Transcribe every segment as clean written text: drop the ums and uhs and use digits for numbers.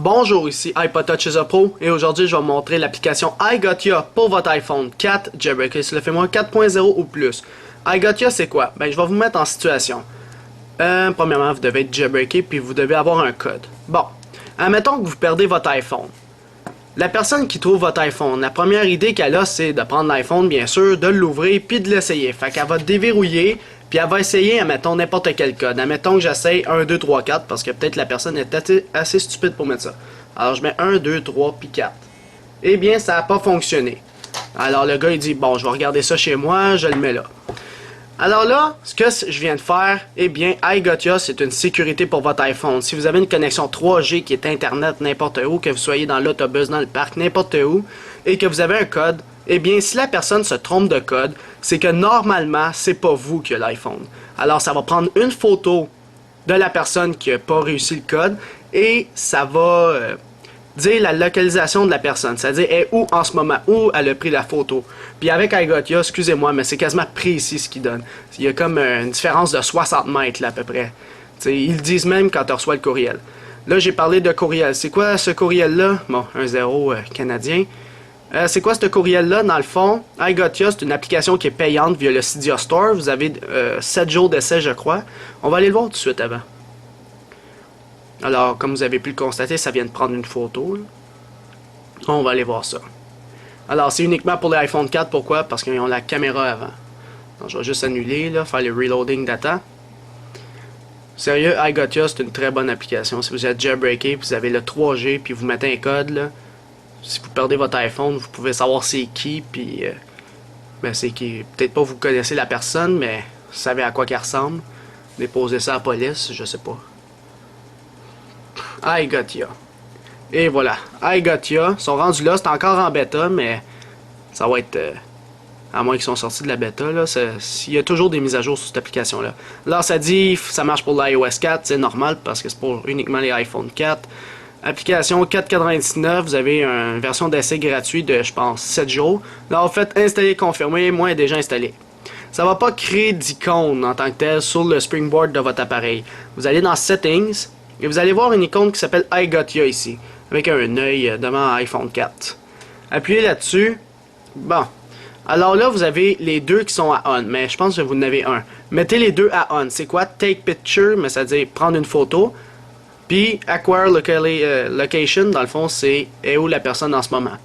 Bonjour, ici iPodTouch Pro et aujourd'hui je vais vous montrer l'application iGotya pour votre iPhone 4 jailbreaké, si le fait moi 4.0 ou plus. iGotya c'est quoi? Ben je vais vous mettre en situation. Premièrement vous devez être jailbreaké puis vous devez avoir un code. Bon, admettons que vous perdez votre iPhone. La personne qui trouve votre iPhone, la première idée qu'elle a c'est de prendre l'iPhone bien sûr, de l'ouvrir puis de l'essayer. Fait qu'elle va déverrouiller. Puis elle va essayer, admettons, n'importe quel code. Admettons que j'essaye 1, 2, 3, 4, parce que peut-être la personne est assez stupide pour mettre ça. Alors je mets 1, 2, 3, puis 4. Eh bien, ça n'a pas fonctionné. Alors le gars, il dit, bon, je vais regarder ça chez moi, je le mets là. Alors là, ce que je viens de faire, eh bien, iGotya, c'est une sécurité pour votre iPhone. Si vous avez une connexion 3G qui est Internet n'importe où, que vous soyez dans l'autobus, dans le parc, n'importe où, et que vous avez un code, eh bien, si la personne se trompe de code, c'est que normalement, c'est pas vous qui avez l'iPhone. Alors, ça va prendre une photo de la personne qui n'a pas réussi le code et ça va dire la localisation de la personne. C'est-à-dire, elle est où en ce moment, où elle a pris la photo. Puis avec iGotya, excusez-moi, mais c'est quasiment précis ce qu'il donne. Il y a comme une différence de 60 mètres là, à peu près. T'sais, ils le disent même quand tu reçois le courriel. Là, j'ai parlé de courriel. C'est quoi ce courriel-là? Bon, un 0 canadien. C'est quoi ce courriel-là? Dans le fond, iGotya, c'est une application qui est payante via le Cydia Store. Vous avez 7 jours d'essai, je crois. On va aller le voir tout de suite avant. Alors, comme vous avez pu le constater, ça vient de prendre une photo. Là. On va aller voir ça. Alors, c'est uniquement pour l'iPhone 4. Pourquoi? Parce qu'ils ont la caméra avant. Donc, je vais juste annuler, là, faire le reloading data. Sérieux, iGotya, c'est une très bonne application. Si vous êtes jailbreaké, vous avez le 3G, puis vous mettez un code, là. Si vous perdez votre iPhone, vous pouvez savoir c'est qui, puis ben c'est qui. Peut-être pas vous connaissez la personne, mais vous savez à quoi qu'elle ressemble. Déposez ça à la police, je sais pas. iGotya. Et voilà, iGotya. Ils sont rendus là, c'est encore en bêta, mais ça va être... à moins qu'ils sont sortis de la bêta, là. Il y a toujours des mises à jour sur cette application-là. Là, ça dit ça marche pour l'iOS 4, c'est normal, parce que c'est pour uniquement les iPhone 4. Application 4,99, vous avez une version d'essai gratuit de, je pense, 7 jours. Là, en fait, installer, confirmer, moi, est déjà installé. Ça va pas créer d'icône en tant que tel sur le springboard de votre appareil. Vous allez dans Settings, et vous allez voir une icône qui s'appelle iGotya ici, avec un œil devant iPhone 4. Appuyez là-dessus. Bon. Alors là, vous avez les deux qui sont à on, mais je pense que vous en avez un. Mettez les deux à on. C'est quoi? Take picture, mais ça veut dire prendre une photo. Puis, acquire location, dans le fond, c'est où la personne en ce moment.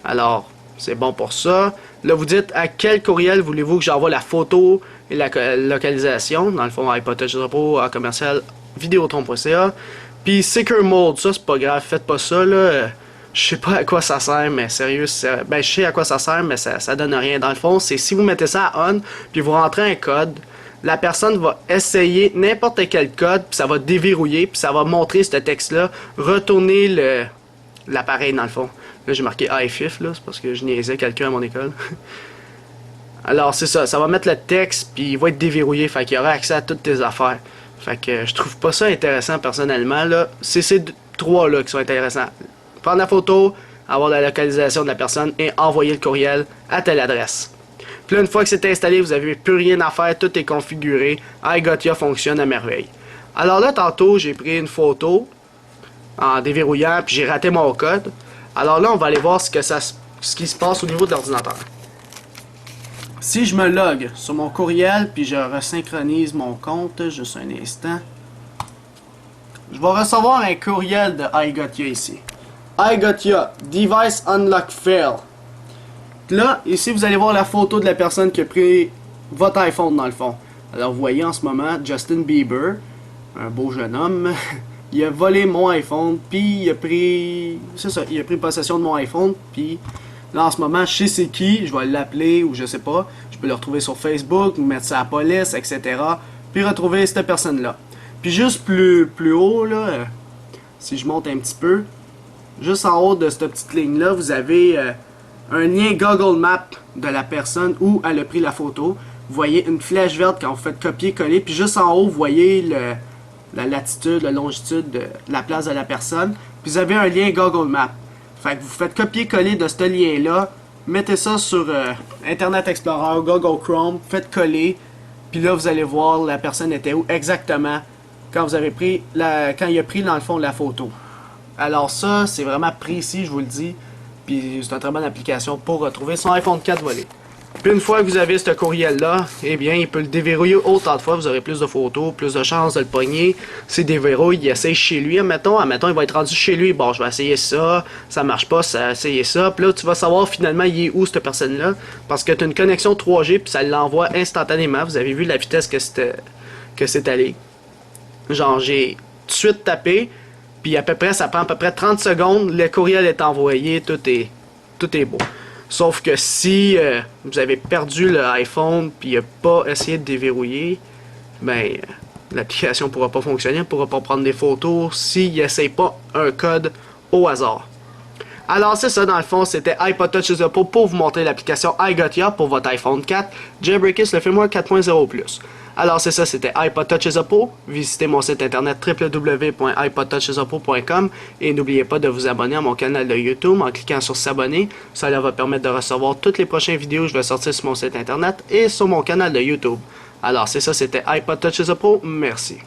Alors, c'est bon pour ça. Là, vous dites à quel courriel voulez-vous que j'envoie la photo et la localisation. Dans le fond, iPodTouch Pro, à commercial, videotron.ca. Puis, Secure Mode, ça, c'est pas grave, faites pas ça, là. Je sais pas à quoi ça sert, mais sérieux, ben, je sais à quoi ça sert, mais ça donne rien. Dans le fond, c'est si vous mettez ça à on, puis vous rentrez un code, la personne va essayer n'importe quel code, puis ça va déverrouiller, puis ça va montrer ce texte-là, retourner l'appareil dans le fond. Là, j'ai marqué iFIF, là, c'est parce que je niaisais quelqu'un à mon école. Alors, c'est ça, ça va mettre le texte, puis il va être déverrouillé, fait qu'il y aura accès à toutes tes affaires. Fait que je trouve pas ça intéressant personnellement, là. C'est ces trois-là qui sont intéressants. Prendre la photo, avoir la localisation de la personne et envoyer le courriel à telle adresse. Puis là, une fois que c'est installé, vous n'avez plus rien à faire, tout est configuré. iGotya fonctionne à merveille. Alors là, tantôt, j'ai pris une photo en déverrouillant, puis j'ai raté mon code. Alors là, on va aller voir ce qui se passe au niveau de l'ordinateur. Si je me log sur mon courriel, puis je resynchronise mon compte, juste un instant, je vais recevoir un courriel de iGotya ici. iGotya, Device Unlock Fail. Là, ici, vous allez voir la photo de la personne qui a pris votre iPhone dans le fond. Alors, vous voyez en ce moment Justin Bieber, un beau jeune homme. Il a volé mon iPhone, puis il a pris... C'est ça, il a pris possession de mon iPhone, puis là, en ce moment, je sais c'est qui, je vais l'appeler, ou je sais pas. Je peux le retrouver sur Facebook, mettre ça à la police, etc. Puis retrouver cette personne-là. Puis juste plus haut, là, si je monte un petit peu, juste en haut de cette petite ligne-là, vous avez... un lien Google Maps de la personne où elle a pris la photo. Vous voyez une flèche verte quand vous faites copier-coller. Puis juste en haut, vous voyez la latitude, la longitude de la place de la personne. Puis vous avez un lien Google Maps. Fait que vous faites copier-coller de ce lien-là. Mettez ça sur Internet Explorer, Google Chrome. Faites coller. Puis là, vous allez voir la personne était où exactement quand vous avez pris quand il a pris dans le fond la photo. Alors ça, c'est vraiment précis, je vous le dis. Puis c'est une très bonne application pour retrouver son iPhone 4 volé. Puis une fois que vous avez ce courriel-là, eh bien, il peut le déverrouiller autant de fois. Vous aurez plus de photos, plus de chances de le pogner. S'il déverrouille, il essaye chez lui. Admettons, il va être rendu chez lui. Bon, je vais essayer ça. Ça marche pas, ça va essayer ça. Puis là, tu vas savoir finalement, il est où cette personne-là. Parce que tu as une connexion 3G, puis ça l'envoie instantanément. Vous avez vu la vitesse que c'est allé. Genre, j'ai tout de suite tapé. Puis ça prend à peu près 30 secondes. Le courriel est envoyé. Tout est beau. Sauf que si vous avez perdu l'iPhone puis il n'a pas essayé de déverrouiller, ben l'application ne pourra pas fonctionner, ne pourra pas prendre des photos s'il n'essaye pas un code au hasard. Alors c'est ça dans le fond, c'était iPod Touch is Apple pour vous montrer l'application iGotya pour votre iPhone 4, Jailbreakers le firmware 4.0+. Alors c'est ça, c'était iPod Touch is Apple. Visitez mon site internet www.ipodtouchisapple.com et n'oubliez pas de vous abonner à mon canal de YouTube en cliquant sur s'abonner. Cela va permettre de recevoir toutes les prochaines vidéos que je vais sortir sur mon site internet et sur mon canal de YouTube. Alors c'est ça, c'était iPod Touch is Apple. Merci.